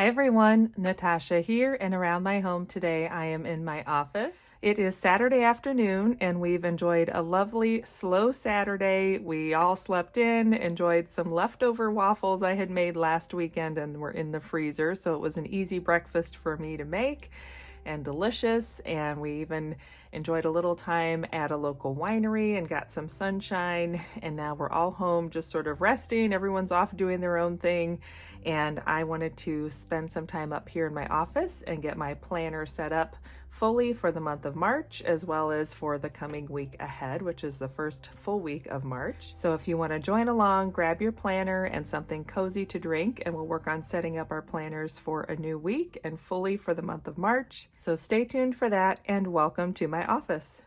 Hi everyone, Natasha here, and around my home today I am in my office. It is Saturday afternoon and we've enjoyed a lovely slow Saturday. We all slept in, enjoyed some leftover waffles I had made last weekend and were in the freezer, so it was an easy breakfast for me to make and delicious. And we even enjoyed a little time at a local winery and got some sunshine, and now we're all home just sort of resting. Everyone's off doing their own thing, and I wanted to spend some time up here in my office and get my planner set up fully for the month of March, as well as for the coming week ahead, which is the first full week of March. So if you want to join along, grab your planner and something cozy to drink, and we'll work on setting up our planners for a new week and fully for the month of March. So stay tuned for that, and welcome to my office.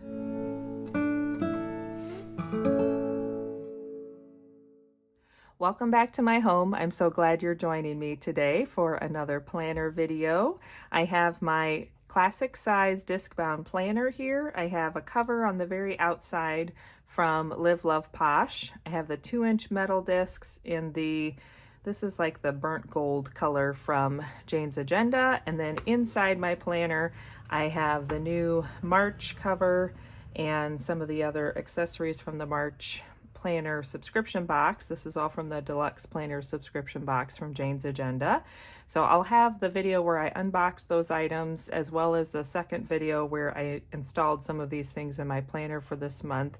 Welcome back to my home. I'm so glad you're joining me today for another planner video. I have my classic size Discbound planner here. I have a cover on the very outside from Live Love Posh. I have the 2-inch metal discs in this is like the burnt gold color from Jane's Agenda. And then inside my planner, I have the new March cover and some of the other accessories from the March planner subscription box. This is all from the deluxe planner subscription box from Jane's Agenda. So I'll have the video where I unbox those items, as well as the second video where I installed some of these things in my planner for this month,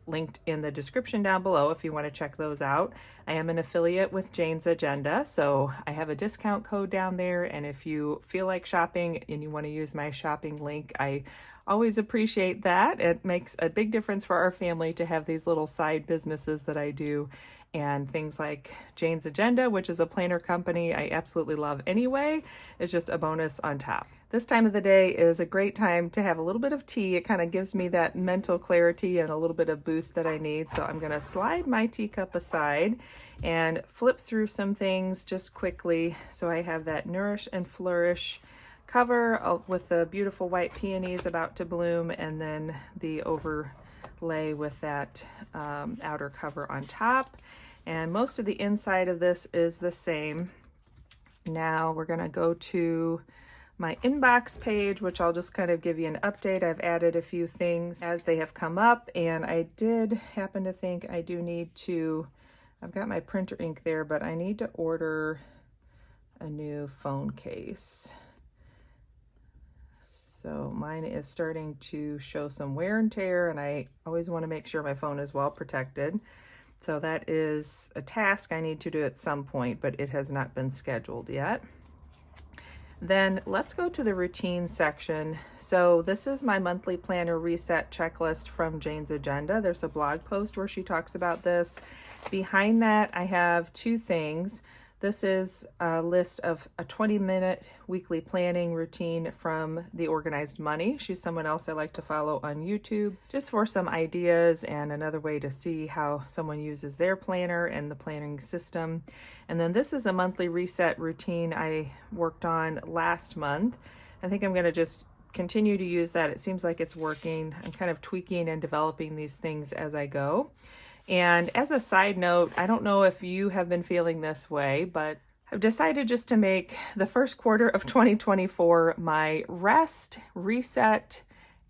linked in the description down below if you want to check those out. I am an affiliate with Jane's Agenda, so I have a discount code down there, and if you feel like shopping and you want to use my shopping link, I always appreciate that. It makes a big difference for our family to have these little side businesses that I do, and things like Jane's Agenda, which is a planner company I absolutely love anyway, is just a bonus on top. This time of the day is a great time to have a little bit of tea. It kind of gives me that mental clarity and a little bit of boost that I need. So I'm going to slide my teacup aside and flip through some things just quickly. So I have that Nourish and Flourish cover with the beautiful white peonies about to bloom, and then the overlay with that outer cover on top. And most of the inside of this is the same. Now we're going to go to my inbox page, which I'll just kind of give you an update. I've added a few things as they have come up, and I did happen to think I do need to, I've got my printer ink there, but I need to order a new phone case. So mine is starting to show some wear and tear, and I always want to make sure my phone is well protected. So that is a task I need to do at some point, but it has not been scheduled yet. Then let's go to the routine section. So this is my monthly planner reset checklist from Jane's Agenda. There's a blog post where she talks about this. Behind that, I have two things. This is a list of a 20-minute weekly planning routine from The Organized Money. She's someone else I like to follow on YouTube, just for some ideas and another way to see how someone uses their planner and the planning system. And then this is a monthly reset routine I worked on last month. I think I'm going to just continue to use that. It seems like it's working. I'm kind of tweaking and developing these things as I go. And as a side note, I don't know if you have been feeling this way, but I've decided just to make the first quarter of 2024 my rest, reset,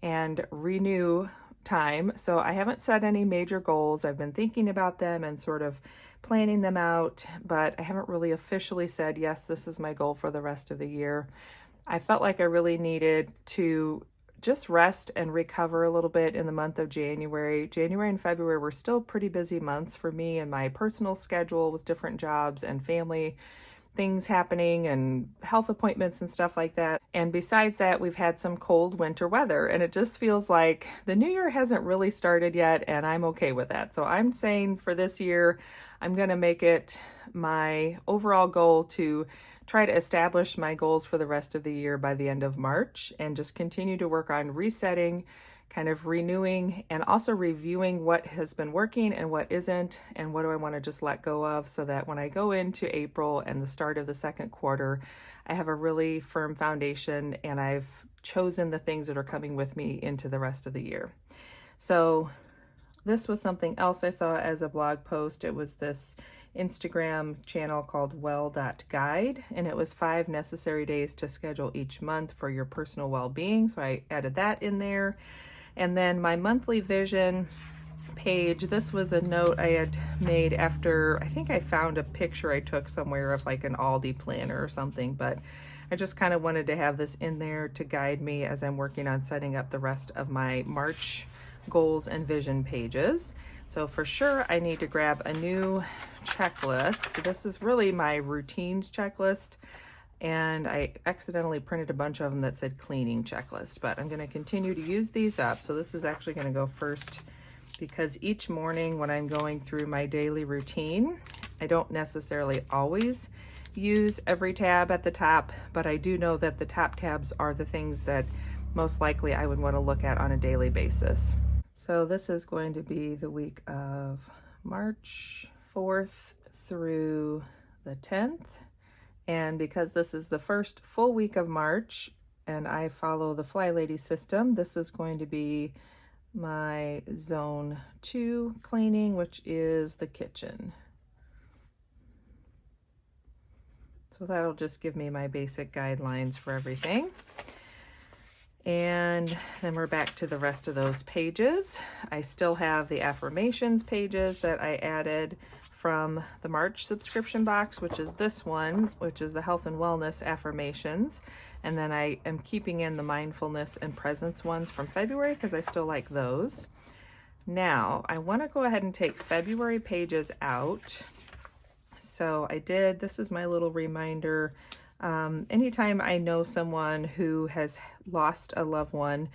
and renew time. So I haven't set any major goals. I've been thinking about them and sort of planning them out, but I haven't really officially said, yes, this is my goal for the rest of the year. I felt like I really needed to just rest and recover a little bit in the month of January. January and February were still pretty busy months for me and my personal schedule with different jobs and family things happening and health appointments and stuff like that. And besides that, we've had some cold winter weather, and it just feels like the new year hasn't really started yet, and I'm okay with that. So I'm saying for this year, I'm going to make it my overall goal to try to establish my goals for the rest of the year by the end of March, and just continue to work on resetting, kind of renewing, and also reviewing what has been working and what isn't, and what do I want to just let go of, so that when I go into April and the start of the second quarter, I have a really firm foundation and I've chosen the things that are coming with me into the rest of the year. So this was something else I saw as a blog post. It was this Instagram channel called well.guide, and it was 5 necessary days to schedule each month for your personal well-being. So I added that in there. And then my monthly vision page, this was a note I had made after, I think I found a picture I took somewhere of like an Aldi planner or something, but I just kind of wanted to have this in there to guide me as I'm working on setting up the rest of my March goals and vision pages. So for sure, I need to grab a new checklist. This is really my routines checklist, and I accidentally printed a bunch of them that said cleaning checklist, but I'm going to continue to use these up. So this is actually going to go first, because each morning when I'm going through my daily routine, I don't necessarily always use every tab at the top, but I do know that the top tabs are the things that most likely I would want to look at on a daily basis. So this is going to be the week of March 4th through the 10th. And because this is the first full week of March and I follow the Fly Lady system, this is going to be my zone 2 cleaning, which is the kitchen. So that'll just give me my basic guidelines for everything. And then we're back to the rest of those pages. I still have the affirmations pages that I added from the March subscription box, which is this one, which is the health and wellness affirmations. And then I am keeping in the mindfulness and presence ones from February because I still like those. Now, I want to go ahead and take February pages out. So I did, this is my little reminder. Anytime I know someone who has lost a loved one,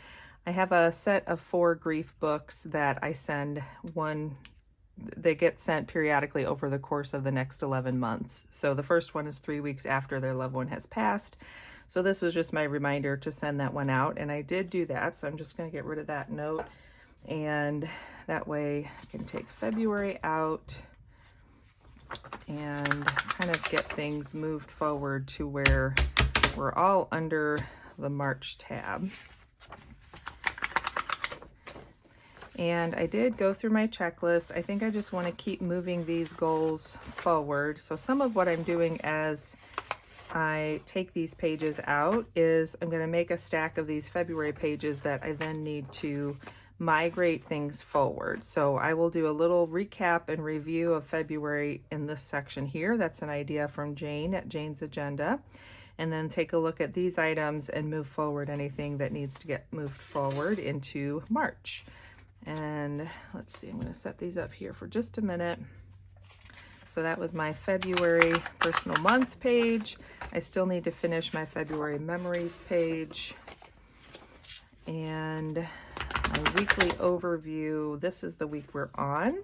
I have a set of 4 grief books that I send they get sent periodically over the course of the next 11 months. So the first one is 3 weeks after their loved one has passed. So this was just my reminder to send that one out, and I did do that. So I'm just going to get rid of that note, and that way I can take February out and kind of get things moved forward to where we're all under the March tab. And I did go through my checklist. I think I just want to keep moving these goals forward. So some of what I'm doing as I take these pages out is I'm going to make a stack of these February pages that I then need to migrate things forward. So I will do a little recap and review of February in this section here. That's an idea from Jane at Jane's Agenda. And then take a look at these items and move forward anything that needs to get moved forward into March. And let's see, I'm going to set these up here for just a minute. So that was my February personal month page. I still need to finish my February memories page. And my weekly overview, this is the week we're on.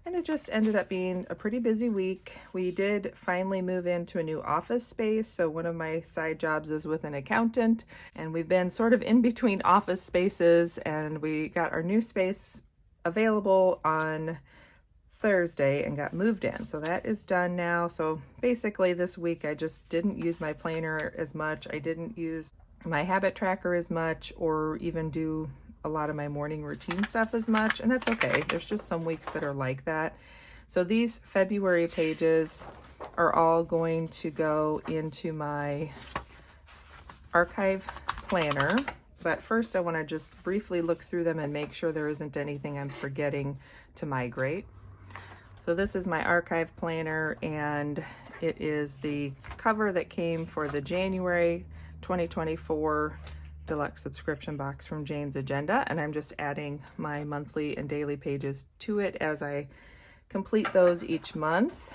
And it just ended up being a pretty busy week. We did finally move into a new office space. So one of my side jobs is with an accountant, and we've been sort of in between office spaces, and we got our new space available on Thursday and got moved in. So that is done now. So basically this week I just didn't use my planner as much. I didn't use my habit tracker as much, or even do a lot of my morning routine stuff as much, and that's okay. There's just some weeks that are like that. So these February pages are all going to go into my archive planner, but first I want to just briefly look through them and make sure there isn't anything I'm forgetting to migrate. So this is my archive planner, and it is the cover that came for the January 2024 deluxe subscription box from Jane's Agenda, and I'm just adding my monthly and daily pages to it as I complete those each month.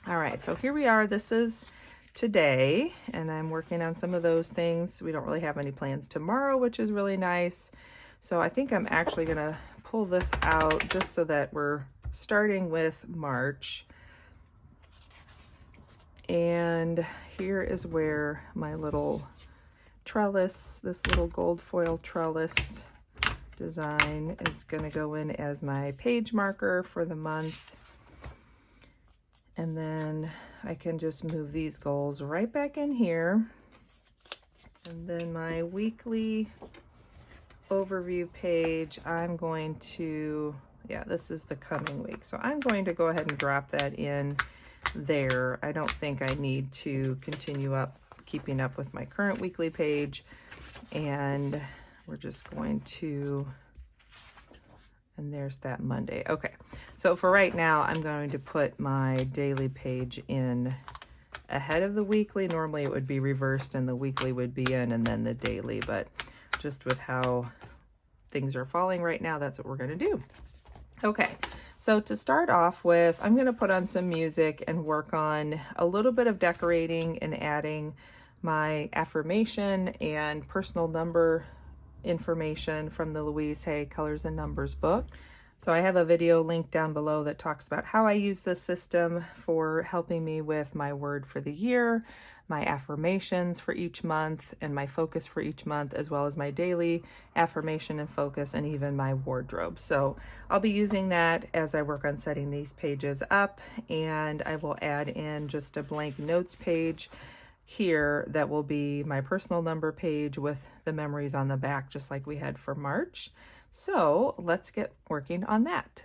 All right, so here we are. This is today, and I'm working on some of those things. We don't really have any plans tomorrow, which is really nice. So I think I'm actually gonna pull this out just so that we're starting with March. And here is where my little trellis, this little gold foil trellis design, is going to go in as my page marker for the month. And then I can just move these goals right back in here. And then my weekly overview page, I'm going to Yeah, this is the coming week. So I'm going to go ahead and drop that in there. I don't think I need to continue keeping up with my current weekly page. And we're just going to, and there's that Monday. Okay, so for right now, I'm going to put my daily page in ahead of the weekly. Normally it would be reversed and the weekly would be in and then the daily, but just with how things are falling right now, that's what we're going to do. Okay, so to start off with, I'm going to put on some music and work on a little bit of decorating and adding my affirmation and personal number information from the Louise Hay Colors and Numbers book. So I have a video linked down below that talks about how I use this system for helping me with my word for the year, my affirmations for each month, and my focus for each month, as well as my daily affirmation and focus, and even my wardrobe. So I'll be using that as I work on setting these pages up, and I will add in just a blank notes page here that will be my personal number page with the memories on the back, just like we had for March. So let's get working on that.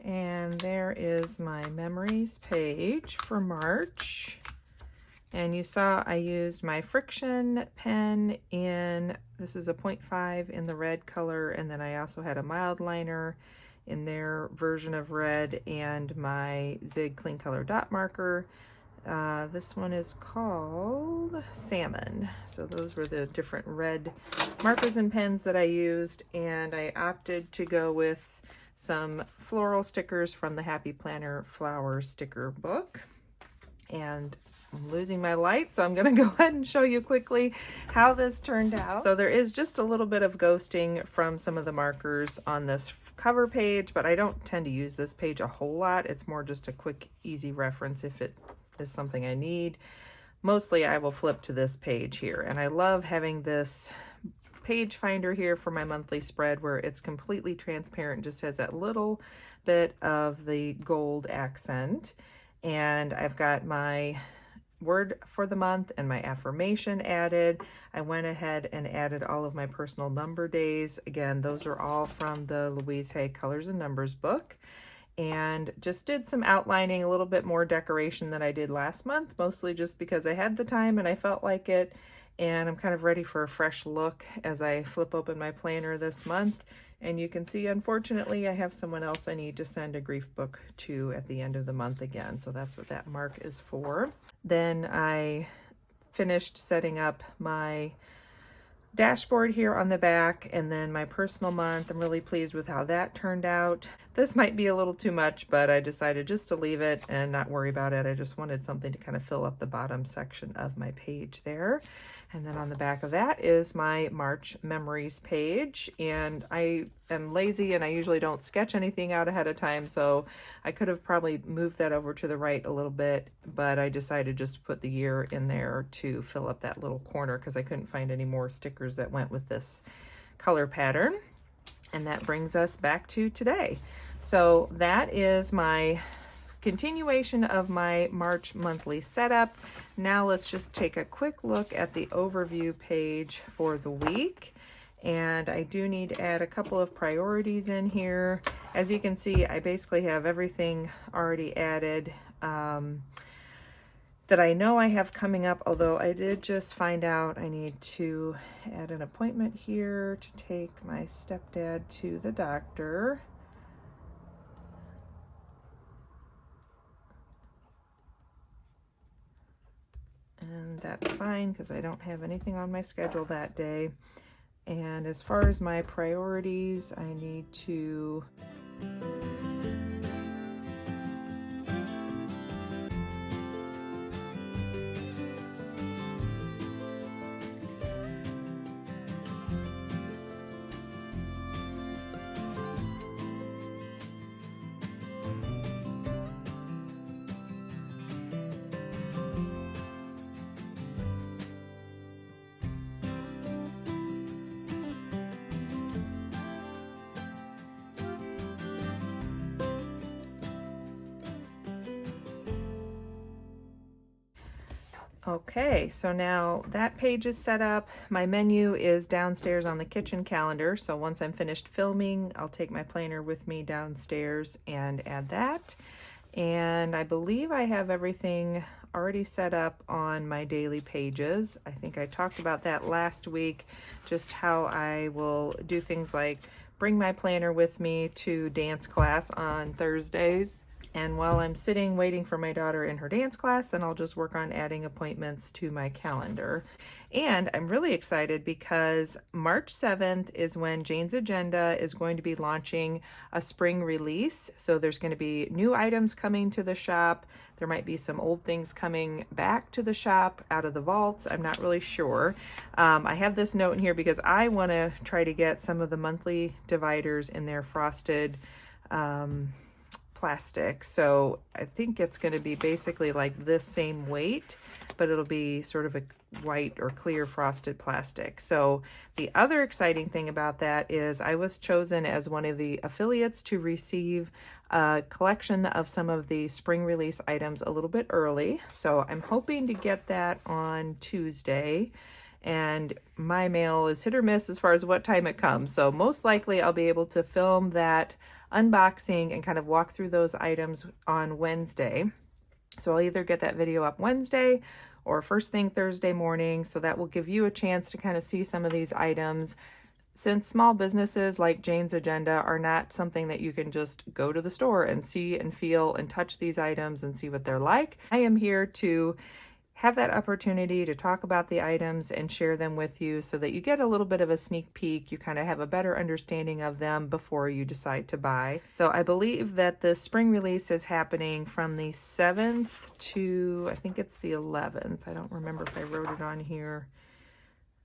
And there is my memories page for March. And you saw I used my Friction pen in, this is a 0.5 in the red color, and then I also had a mild liner in their version of red, and my Zig Clean Color dot marker. This one is called Salmon. So those were the different red markers and pens that I used, and I opted to go with some floral stickers from the Happy Planner Flower sticker book. And I'm losing my light, so I'm going to go ahead and show you quickly how this turned out. So there is just a little bit of ghosting from some of the markers on this cover page, but I don't tend to use this page a whole lot. It's more just a quick, easy reference if it is something I need. Mostly I will flip to this page here, and I love having this page finder here for my monthly spread where it's completely transparent, just has that little bit of the gold accent. And I've got my word for the month and my affirmation added. I went ahead and added all of my personal number days. Again, those are all from the Louise Hay Colors and Numbers book. And just did some outlining, a little bit more decoration than I did last month, mostly just because I had the time and I felt like it. And I'm kind of ready for a fresh look as I flip open my planner this month. And you can see, unfortunately, I have someone else I need to send a grief book to at the end of the month again. So that's what that mark is for. Then I finished setting up my dashboard here on the back, and then my personal month. I'm really pleased with how that turned out. This might be a little too much, but I decided just to leave it and not worry about it. I just wanted something to kind of fill up the bottom section of my page there. And then on the back of that is my March memories page. And I am lazy and I usually don't sketch anything out ahead of time, so I could have probably moved that over to the right a little bit, but I decided just to put the year in there to fill up that little corner because I couldn't find any more stickers that went with this color pattern. And that brings us back to today. So that is my continuation of my March monthly setup. Now let's just take a quick look at the overview page for the week. And I do need to add a couple of priorities in here. As you can see, I basically have everything already added that I know I have coming up, although I did just find out I need to add an appointment here to take my stepdad to the doctor. And that's fine because I don't have anything on my schedule that day. And as far as my priorities, I need to Okay, so now that page is set up. My menu is downstairs on the kitchen calendar. So once I'm finished filming, I'll take my planner with me downstairs and add that. And I believe I have everything already set up on my daily pages. I think I talked about that last week, just how I will do things like bring my planner with me to dance class on Thursdays. And while I'm sitting waiting for my daughter in her dance class, then I'll just work on adding appointments to my calendar. And I'm really excited because March 7th is when Jane's Agenda is going to be launching a spring release. So there's going to be new items coming to the shop. There might be some old things coming back to the shop out of the vaults. I'm not really sure. I have this note in here because I want to try to get some of the monthly dividers in their frosted plastic. So I think it's going to be basically like this same weight, but it'll be sort of a white or clear frosted plastic. So the other exciting thing about that is I was chosen as one of the affiliates to receive a collection of some of the spring release items a little bit early. So I'm hoping to get that on Tuesday. And my mail is hit or miss as far as what time it comes. So most likely I'll be able to film that unboxing and kind of walk through those items on Wednesday. So I'll either get that video up Wednesday or first thing Thursday morning. So that will give you a chance to kind of see some of these items. Since small businesses like Jane's Agenda are not something that you can just go to the store and see and feel and touch these items and see what they're like, I am here to have that opportunity to talk about the items and share them with you so that you get a little bit of a sneak peek. You kind of have a better understanding of them before you decide to buy. So I believe that the spring release is happening from the 7th to, I think it's the 11th. I don't remember if I wrote it on here.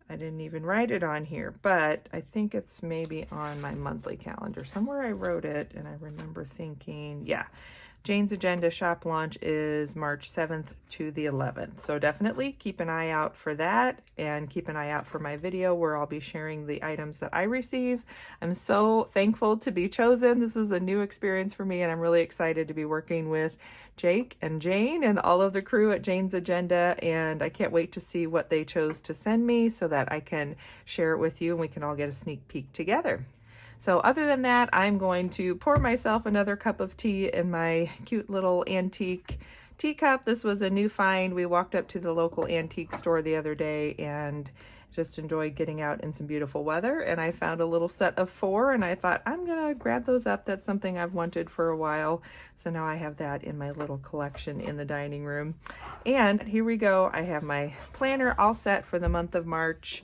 I didn't even write it on here, but I think it's maybe on my monthly calendar. Somewhere I wrote it and I remember thinking, yeah, Jane's Agenda shop launch is March 7th to the 11th. So definitely keep an eye out for that and keep an eye out for my video where I'll be sharing the items that I receive. I'm so thankful to be chosen. This is a new experience for me and I'm really excited to be working with Jake and Jane and all of the crew at Jane's Agenda, and I can't wait to see what they chose to send me so that I can share it with you and we can all get a sneak peek together. So other than that, I'm going to pour myself another cup of tea in my cute little antique teacup. This was a new find. We walked up to the local antique store the other day and just enjoyed getting out in some beautiful weather. And I found a little set of 4 and I thought I'm gonna grab those up. That's something I've wanted for a while. So now I have that in my little collection in the dining room. And here we go. I have my planner all set for the month of March.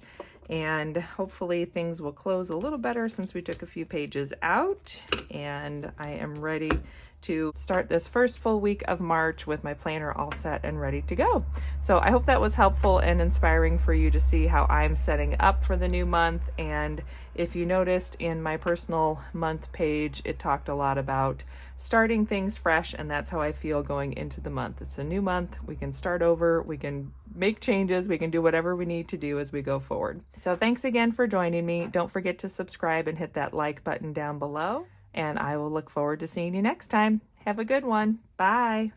And hopefully things will close a little better since we took a few pages out, and I am ready to start this first full week of March with my planner all set and ready to go. So I hope that was helpful and inspiring for you to see how I'm setting up for the new month. And if you noticed in my personal month page, it talked a lot about starting things fresh, and that's how I feel going into the month. It's a new month. We can start over. We can make changes. We can do whatever we need to do as we go forward. So thanks again for joining me. Don't forget to subscribe and hit that like button down below. And I will look forward to seeing you next time. Have a good one. Bye.